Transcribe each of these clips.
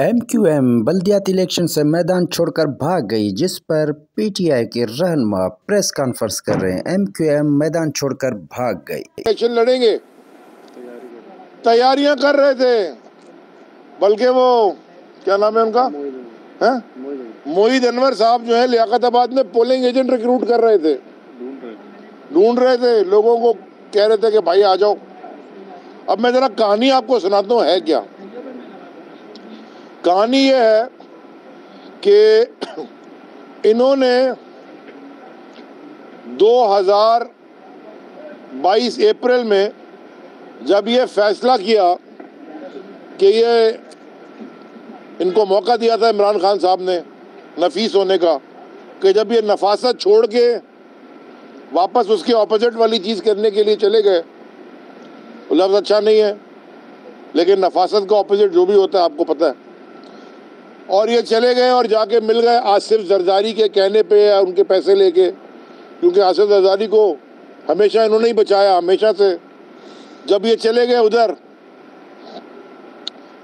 MQM बल्दियाती election से मैदान छोड़कर भाग गई, जिस पर पीटीआई के रहनुमा प्रेस कॉन्फ्रेंस कर रहे हैं। एमक्यूएम मैदान छोड़कर भाग गई। इलेक्शन लड़ेंगे, तैयारियां कर रहे थे, बल्कि वो क्या नाम है उनका, मोहिद अनवर साहब जो है लियाकताबाद में पोलिंग एजेंट रिक्रूट कर रहे थे, ढूंढ रहे थे, लोगों को कह रहे थे कि भाई आ जाओ। अब मैं जरा कहानी आपको सुनाता हूँ है क्या। कहानी ये है कि इन्होंने 2022 अप्रैल में जब ये फैसला किया कि ये इनको मौका दिया था इमरान खान साहब ने नफीस होने का, कि जब ये नफासत छोड़ के वापस उसके ऑपोजिट वाली चीज़ करने के लिए चले गए, लफ्ज़ अच्छा नहीं है लेकिन नफासत का ऑपोजिट जो भी होता है आपको पता है, और ये चले गए और जाके मिल गए आसिफ जरदारी के कहने पे या उनके पैसे लेके, क्योंकि आसिफ जरदारी को हमेशा इन्होंने ही बचाया, हमेशा से। जब ये चले गए उधर,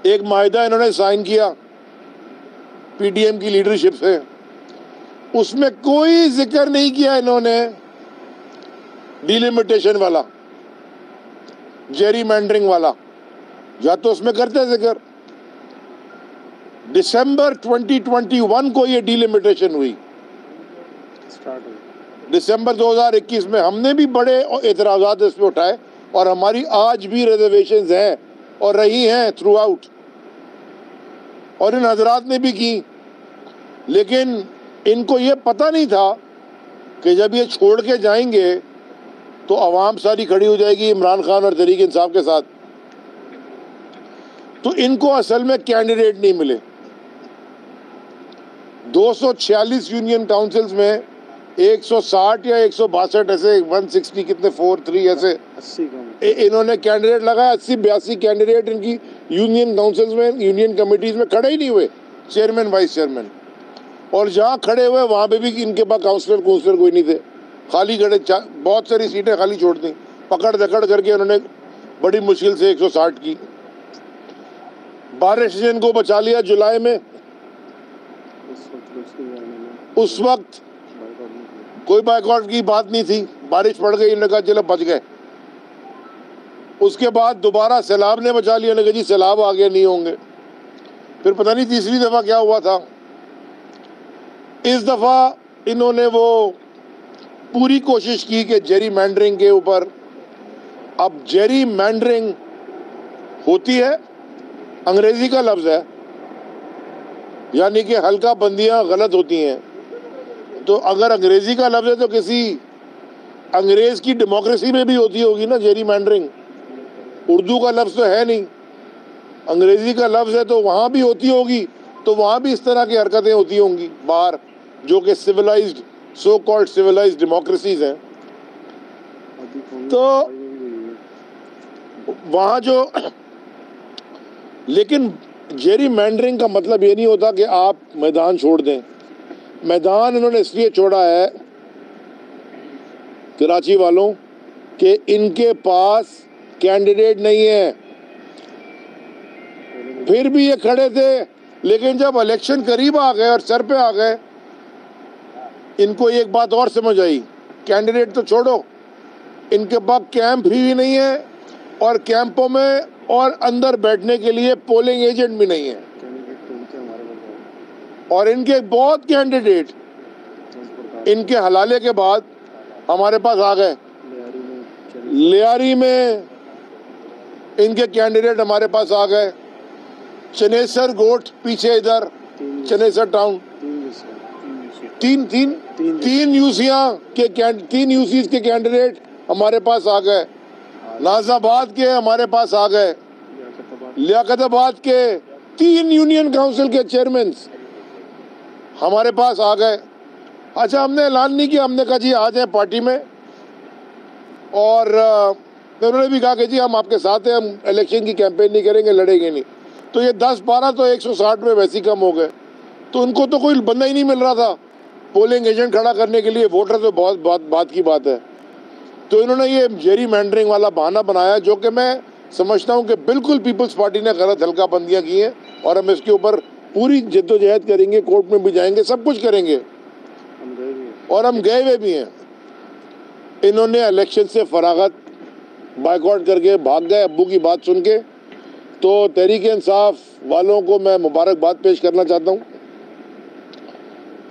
एक माहिदा इन्होंने साइन किया पीडीएम की लीडरशिप से, उसमें कोई जिक्र नहीं किया इन्होंने डिलिमिटेशन वाला, जेरी मैंडरिंग वाला, या तो उसमें करते जिक्र। दिसंबर 2021 को ये डिलिमिटेशन हुई, दिसंबर 2021 में। हमने भी बड़े एतराज़ात इस पर उठाए और हमारी आज भी रिजर्वेशंस हैं और रही हैं थ्रू आउट, और इन हजरात ने भी की, लेकिन इनको ये पता नहीं था कि जब ये छोड़ के जाएंगे तो अवाम सारी खड़ी हो जाएगी इमरान खान और तहरीक इंसाफ के साथ। तो इनको असल में कैंडिडेट नहीं मिले। 246 यूनियन काउंसिल्स में 160 या 162 ऐसे 160 कितने 43 ऐसे 80 इन्होंने कैंडिडेट लगाया। 80-82 कैंडिडेट इनकी यूनियन काउंसिल्स में, यूनियन कमेटीज में खड़े ही नहीं हुए, चेयरमैन वाइस चेयरमैन। और जहाँ खड़े हुए वहाँ पे भी इनके पास काउंसलर कोई नहीं थे, खाली खड़े, बहुत सारी सीटें खाली छोड़ दी। पकड़ दकड़ करके उन्होंने बड़ी मुश्किल से 160 की। बारिश ने इनको बचा लिया जुलाई में। उस वक्त कोई बाइकआउट की बात नहीं थी, बारिश पड़ गई, इन्होंने कहा चलो बच गए। उसके बाद दोबारा सैलाब ने बचा लिया, इन्होंने कहा जी सैलाब आ गया, नहीं होंगे। फिर पता नहीं तीसरी दफा क्या हुआ था। इस दफा इन्होंने वो पूरी कोशिश की कि जेरी मैंडरिंग के ऊपर। अब जेरी मैंडरिंग होती है, अंग्रेजी का लफ्ज है, यानी कि हल्का बंदियां गलत होती हैं। तो अगर अंग्रेजी का लफ्ज है तो किसी अंग्रेज की डेमोक्रेसी में भी होती होगी ना जेरी मैंडरिंग। उर्दू का लफ्ज तो है नहीं, अंग्रेजी का लफ्ज है, तो वहां भी होती होगी। तो वहां भी इस तरह की हरकतें होती होंगी बाहर, जो कि civilized, so called civilized democracies हैं। तो वहां जो, लेकिन जेरी मैंडरिंग का मतलब ये नहीं होता कि आप मैदान छोड़ दें। मैदान इन्होंने इसलिए छोड़ा है कराची वालों कि इनके पास कैंडिडेट नहीं है। फिर भी ये खड़े थे, लेकिन जब इलेक्शन करीब आ गए और सर पे आ गए, इनको एक बात और समझ आई, कैंडिडेट तो छोड़ो, इनके पास कैंप भी नहीं है, और कैंपों में और अंदर बैठने के लिए पोलिंग एजेंट भी नहीं है। और इनके बहुत कैंडिडेट इनके हलाले के बाद हमारे पास आ गए। लियारी में इनके कैंडिडेट हमारे पास आ गए। चनेसर गोट पीछे इधर, चनेसर टाउन, तीन यूसीज के कैंडिडेट हमारे पास आ गए। नाजाबाद के हमारे पास आ गए। लियाकताबाद के 3 यूनियन काउंसिल के चेयरमैन हमारे पास आ गए। अच्छा, हमने ऐलान नहीं किया, हमने कहा जी आ जाए पार्टी में, और उन्होंने भी कहा कि जी हम आपके साथ हैं, हम इलेक्शन की कैंपेन नहीं करेंगे, लड़ेंगे नहीं। तो ये 10-12 तो 160 में वैसे ही कम हो गए। तो उनको तो कोई बंदा ही नहीं मिल रहा था पोलिंग एजेंट खड़ा करने के लिए। वोटर तो बहुत बात की बात है। तो इन्होंने ये जेरी मैंडरिंग वाला बहाना बनाया, जो कि मैं समझता हूँ कि बिल्कुल पीपल्स पार्टी ने गलत हल्का बंदियाँ की हैं और हम इसके ऊपर पूरी जद्दोजहद करेंगे, कोर्ट में भी जाएंगे, सब कुछ करेंगे और हम गए हुए भी हैं। इन्होंने इलेक्शन से फरागत बाइकआउट करके भाग गए अब्बू की बात सुन के। तो तहरीक इंसाफ वालों को मैं मुबारकबाद पेश करना चाहता हूँ,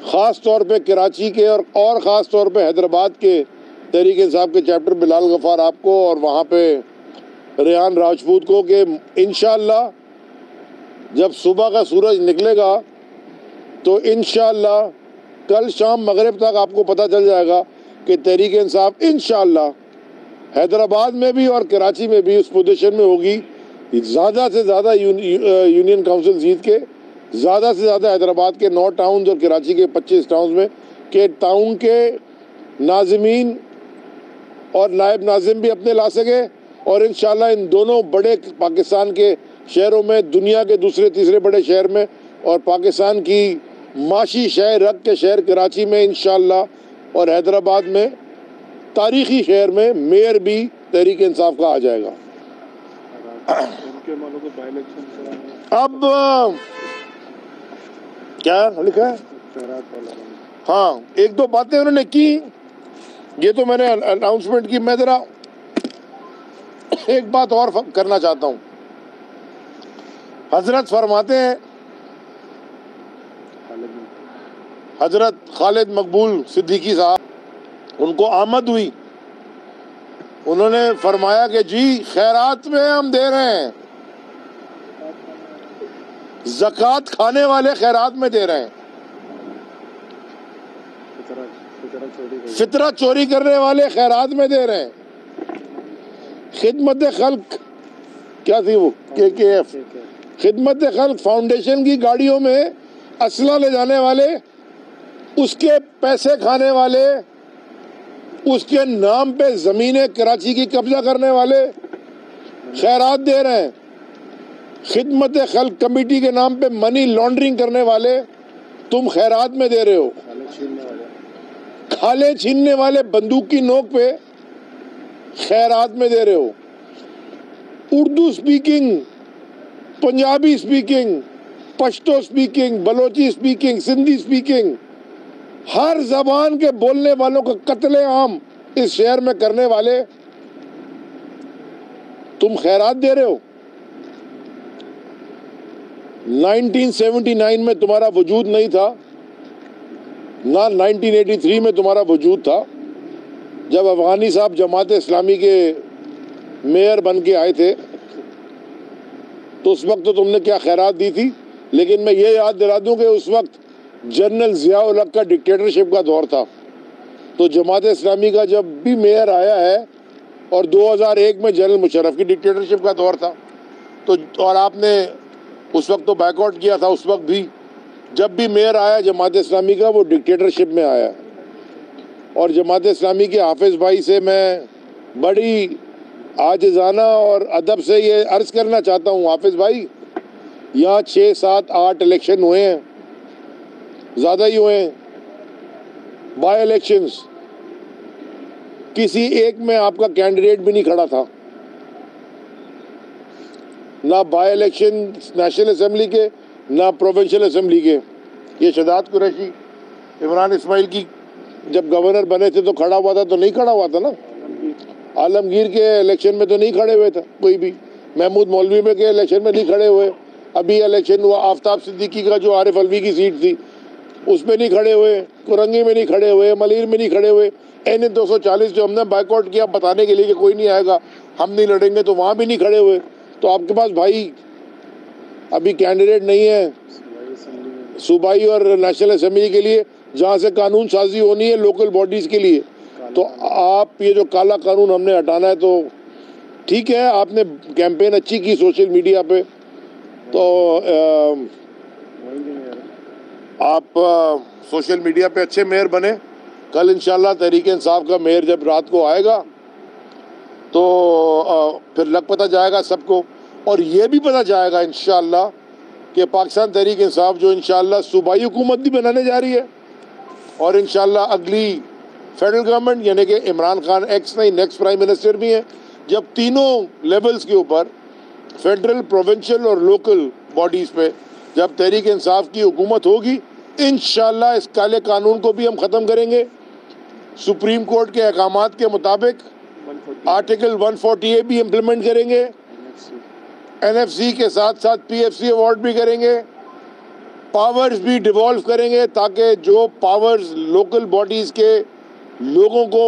ख़ास तौर पे कराची के और ख़ास तौर पे हैदराबाद के तहरीक इंसाफ के चैप्टर बिलाल गफ़ार आपको और वहाँ पे रेहान राजपूत को कि इंशाअल्लाह जब सुबह का सूरज निकलेगा तो इंशाअल्लाह कल शाम मगरिब तक आपको पता चल जाएगा कि तहरीक इंसाफ इंशाअल्लाह हैदराबाद में भी और कराची में भी उस पोजीशन में होगी ज़्यादा से ज़्यादा यूनियन काउंसिल जीत के, ज़्यादा से ज़्यादा हैदराबाद के 9 टाउन और कराची के 25 टाउन में के टाउन के नाज़मीन और नायब नाज़िम भी अपने ला सके और इंशाअल्लाह इन दोनों बड़े पाकिस्तान के शहरों में, दुनिया के दूसरे तीसरे बड़े शहर में और पाकिस्तान की माशी शहर रग के शहर कराची में इंशाअल्लाह और हैदराबाद में तारीखी शहर में मेयर भी तहरीक इंसाफ का आ जाएगा। अब क्या लिखा है? हाँ, एक दो बातें उन्होंने की, ये तो मैंने अनाउंसमेंट की। मैं जरा एक बात और करना चाहता हूँ। हजरत फरमाते हैं, हजरत खालिद मकबूल सिद्दीकी साहब, उनको आमद हुई, उन्होंने फरमाया कि जी खैरात में हम दे रहे हैं, ज़कात खाने वाले खैरात में दे रहे हैं, फितरत चोरी करने वाले खैरात में दे रहे हैं। खिदमत खल्क क्या थी वो, KKF, खिदमत खल्क फाउंडेशन की गाड़ियों में असला ले जाने वाले, उसके पैसे खाने वाले, उसके नाम पे ज़मीनें कराची की कब्जा करने वाले खैरात दे रहे हैं। खिदमत खल्क कमेटी के नाम पे मनी लॉन्ड्रिंग करने वाले तुम खैरात में दे रहे हो। खाले छीनने वाले बंदूक की नोक पे खैरात में दे रहे हो। Urdu speaking, Punjabi speaking, Pashto speaking, Balochi speaking, Sindhi speaking, हर जबान के बोलने वालों का कत्ले आम इस शहर में करने वाले तुम खैरात दे रहे हो। 1979 में तुम्हारा वजूद नहीं था, ना 1983 में तुम्हारा वजूद था, जब अफगानी साहब जमात इस्लामी के मेयर बन के आए थे, तो उस वक्त तो तुमने क्या खैरात दी थी। लेकिन मैं ये याद दिला दूं कि उस वक्त जनरल ज़िया-उल हक का डिक्टेटरशिप का दौर था। तो जमात इस्लामी का जब भी मेयर आया है, और 2001 में जनरल मुशर्रफ की डिक्टेटरशिप का दौर था, तो और आपने उस वक्त तो बैकआउट किया था। उस वक्त भी जब भी मेयर आया जमात इस्लामी का, वो डिक्टेटरशिप में आया। और जमात इस्लामी के हाफिज़ भाई से मैं बड़ी आजिज़ाना और अदब से ये अर्ज़ करना चाहता हूँ, हाफिज़ भाई, यहाँ 6, 7, 8 इलेक्शन हुए हैं, ज़्यादा ही हुए हैं, बाई इलेक्शंस, किसी एक में आपका कैंडिडेट भी नहीं खड़ा था। ना बाई इलेक्शन नेशनल असेंबली के, ना प्रोविंशियल असेंबली के। ये शहजाद कुरैशी इमरान इस्माइल की जब गवर्नर बने थे तो खड़ा हुआ था, तो नहीं खड़ा हुआ था ना। आलमगीर के इलेक्शन में तो नहीं खड़े हुए था कोई भी। महमूद मौलवी में के इलेक्शन में नहीं खड़े हुए। अभी इलेक्शन हुआ आफ्ताब सिद्दीकी का, जो आरिफ अलवी की सीट थी, उसमें नहीं खड़े हुए, कुरंगी में नहीं खड़े हुए, मलीर में नहीं खड़े हुए। NA 240 जो हमने बाइकआउट किया बताने के लिए कि कोई नहीं आएगा, हम नहीं लड़ेंगे, तो वहाँ भी नहीं खड़े हुए। तो आपके पास भाई अभी कैंडिडेट नहीं है सूबाई और नेशनल असेंबली के लिए, जहाँ से कानून साजी होनी है लोकल बॉडीज़ के लिए। तो आप ये जो काला कानून हमने हटाना है, तो ठीक है, आपने कैंपेन अच्छी की सोशल मीडिया पे, तो आप सोशल मीडिया पे अच्छे मेयर बने। कल इंशाल्लाह तहरीक इंसाफ का मेयर जब रात को आएगा तो फिर लग पता जाएगा सबको, और ये भी पता जाएगा इंशाल्लाह कि पाकिस्तान तहरीक इंसाफ जो इंशाल्लाह सूबाई हुकूमत भी बनाने जा रही है, और इंशाल्लाह अगली फेडरल गवर्नमेंट यानी कि इमरान खान एक्स नहीं नेक्स्ट प्राइम मिनिस्टर भी हैं, जब तीनों लेवल्स के ऊपर फेडरल, प्रोविंशियल और लोकल बॉडीज़ पे जब तहरीक इंसाफ की हुकूमत होगी, इंशाल्लाह इस काले कानून को भी हम ख़त्म करेंगे। सुप्रीम कोर्ट के अहकामात के मुताबिक आर्टिकल 140A भी इम्प्लीमेंट करेंगे, NFC के साथ साथ PFC अवार्ड भी करेंगे, पावर्स भी डिवॉल्व करेंगे ताकि जो पावर्स लोकल बॉडीज़ के लोगों को,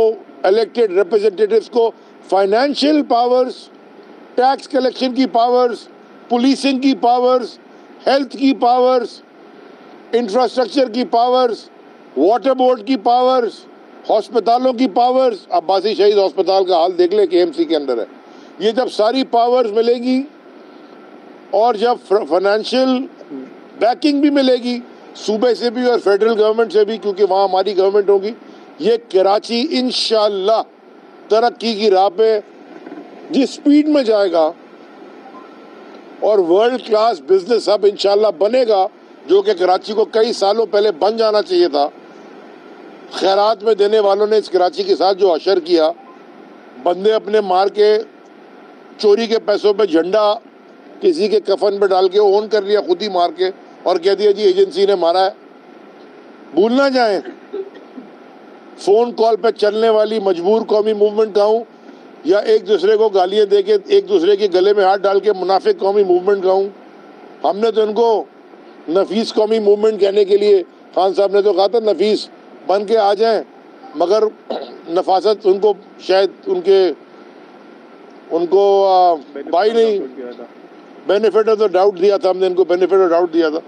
इलेक्टेड रिप्रेजेंटेटिव्स को फाइनेंशियल पावर्स, टैक्स कलेक्शन की पावर्स, पुलिसिंग की पावर्स, हेल्थ की पावर्स, इंफ्रास्ट्रक्चर की पावर्स, वाटर बोर्ड की पावर्स, हॉस्पिटलों की पावर्स। अब्बासी शहीद हॉस्पिटल का हाल देख ले, KMC के अंदर है। ये जब सारी पावर्स मिलेगी और जब फाइनेंशियल बैकिंग भी मिलेगी सूबे से भी और फेडरल गवर्नमेंट से भी, क्योंकि वहाँ हमारी गवर्नमेंट होगी, ये कराची इंशाल्लाह तरक्की की राह पे जिस स्पीड में जाएगा और वर्ल्ड क्लास बिजनेस हब इंशाल्लाह बनेगा, जो कि कराची को कई सालों पहले बन जाना चाहिए था। खैरात में देने वालों ने इस कराची के साथ जो अशर किया, बंदे अपने मार के चोरी के पैसों पे झंडा किसी के कफन पे डाल के ओन कर लिया खुद ही मार के और कह दिया जी एजेंसी ने मारा है। भूल ना जाएं, फोन कॉल पे चलने वाली मजबूर कौमी मूवमेंट कहूँ या एक दूसरे को गालियाँ दे के एक दूसरे के गले में हाथ डाल के मुनाफिक कौमी मूवमेंट कहूँ, हमने तो इनको नफीस कौमी मूवमेंट कहने के लिए, खान साहब ने तो कहा था नफीस बन के आ जाएं, मगर नफासत उनको शायद उनको भाई नहीं, बेनिफिट ऑफ द डाउट दिया था हमने, इनको बेनिफिट ऑफ डाउट दिया था।